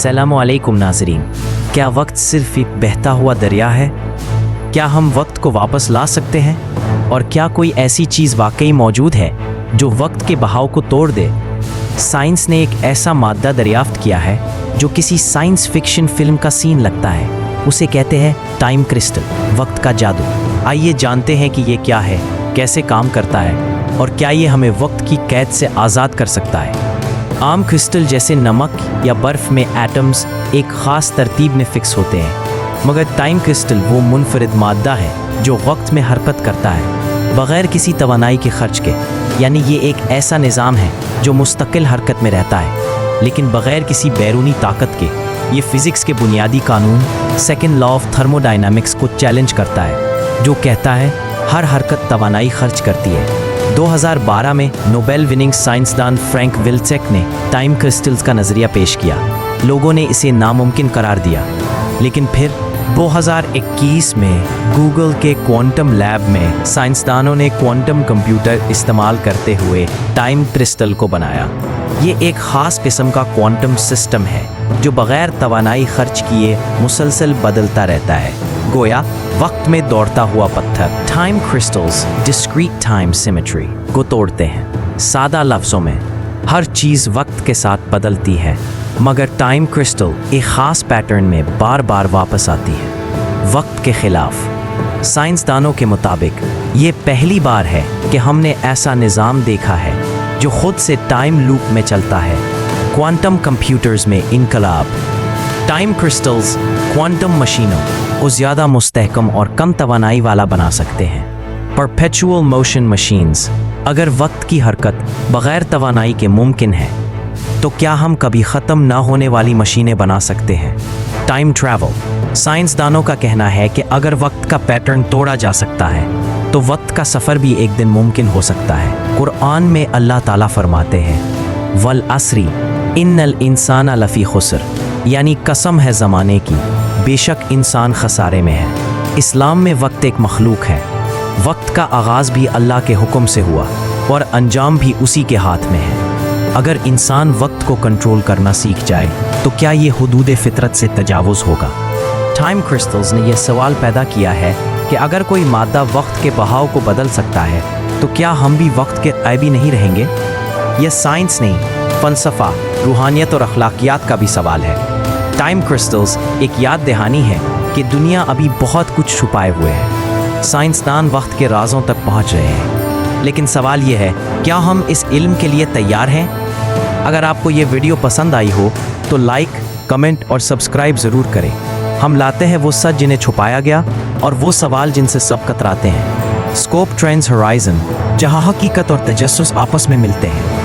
अस्सलामुअलैकुम नाज़रीन, क्या वक्त सिर्फ एक बहता हुआ दरिया है? क्या हम वक्त को वापस ला सकते हैं? और क्या कोई ऐसी चीज़ वाकई मौजूद है जो वक्त के बहाव को तोड़ दे? साइंस ने एक ऐसा मादा दरियाफ्त किया है जो किसी साइंस फिक्शन फिल्म का सीन लगता है। उसे कहते हैं टाइम क्रिस्टल, वक्त का जादू। आइए जानते हैं कि ये क्या है, कैसे काम करता है और क्या ये हमें वक्त की कैद से आज़ाद कर सकता है। आम क्रिस्टल जैसे नमक या बर्फ़ में एटम्स एक ख़ास तरतीब में फ़िक्स होते हैं, मगर टाइम क्रिस्टल वो मुनफरिद मादा है जो वक्त में हरकत करता है बग़ैर किसी तवानाई के खर्च के। यानी ये एक ऐसा निज़ाम है जो मुस्तकिल हरकत में रहता है लेकिन बग़ैर किसी बैरूनी ताकत के। ये फ़िज़िक्स के बुनियादी कानून, सेकंड लॉ ऑफ थर्मोडायनामिक्स को चैलेंज करता है, जो कहता है हर हरकत तवानाई खर्च करती है। 2012 में नोबेल विनिंग साइंसदान फ्रैंक विल्सेक ने टाइम क्रिस्टल्स का नज़रिया पेश किया। लोगों ने इसे नामुमकिन करार दिया, लेकिन फिर 2021 में गूगल के क्वांटम लैब में साइंसदानों ने क्वांटम कंप्यूटर इस्तेमाल करते हुए टाइम क्रिस्टल को बनाया। ये एक ख़ास किस्म का क्वांटम सिस्टम है जो बग़ैर तवानाई खर्च किए मुसलसल बदलता रहता है, गोया वक्त में दौड़ता हुआ पत्थर। Time crystals discrete time symmetry को तोड़ते हैं। सादा लफ्ज़ों में, हर चीज़ वक्त के साथ बदलती है, मगर टाइम क्रिस्टल एक ख़ास पैटर्न में बार बार वापस आती है, वक्त के ख़िलाफ़। साइंसदानों के मुताबिक ये पहली बार है कि हमने ऐसा निज़ाम देखा है जो खुद से टाइम लूप में चलता है। क्वांटम कंप्यूटर्स में इनकलाब। टाइम क्रिस्टल्स क्वांटम मशीनों को ज़्यादा मुस्तहकम और कम तवानाई वाला बना सकते हैं। Perpetual motion machines. अगर वक्त की हरकत बग़ैर तवानाई के मुमकिन है, तो क्या हम कभी ख़त्म ना होने वाली मशीनें बना सकते हैं? Time travel. साइंसदानों का कहना है कि अगर वक्त का पैटर्न तोड़ा जा सकता है तो वक्त का सफ़र भी एक दिन मुमकिन हो सकता है। कुरान में अल्लाह ताला फरमाते हैं, वल असरी इन्नल इंसाना लफ़ी खुसर, यानी कसम है ज़माने की, बेशक इंसान खसारे में है। इस्लाम में वक्त एक मखलूक है। वक्त का आगाज़ भी अल्लाह के हुक्म से हुआ और अंजाम भी उसी के हाथ में है। अगर इंसान वक्त को कंट्रोल करना सीख जाए तो क्या ये हुदूद फ़ितरत से तजावुज़ होगा? टाइम क्रिस्टल्स ने यह सवाल पैदा किया है कि अगर कोई मादा वक्त के बहाव को बदल सकता है तो क्या हम भी वक्त के ऐबी नहीं रहेंगे? यह साइंस नहीं, फ़लसफ़ा, रूहानियत और अखलाकियात का भी सवाल है। टाइम क्रिस्टल्स एक याद दहानी है कि दुनिया अभी बहुत कुछ छुपाए हुए है। साइंसदान वक्त के राज़ों तक पहुँच रहे हैं, लेकिन सवाल यह है, क्या हम इस इल्म के लिए तैयार हैं? अगर आपको ये वीडियो पसंद आई हो तो लाइक, कमेंट और सब्सक्राइब ज़रूर करें। हम लाते हैं वो सच जिन्हें छुपाया गया और वो सवाल जिनसे सब कतराते हैं। स्कोप ट्रेंड्स होराइज़न, जहां हकीकत और तजस्सुस आपस में मिलते हैं।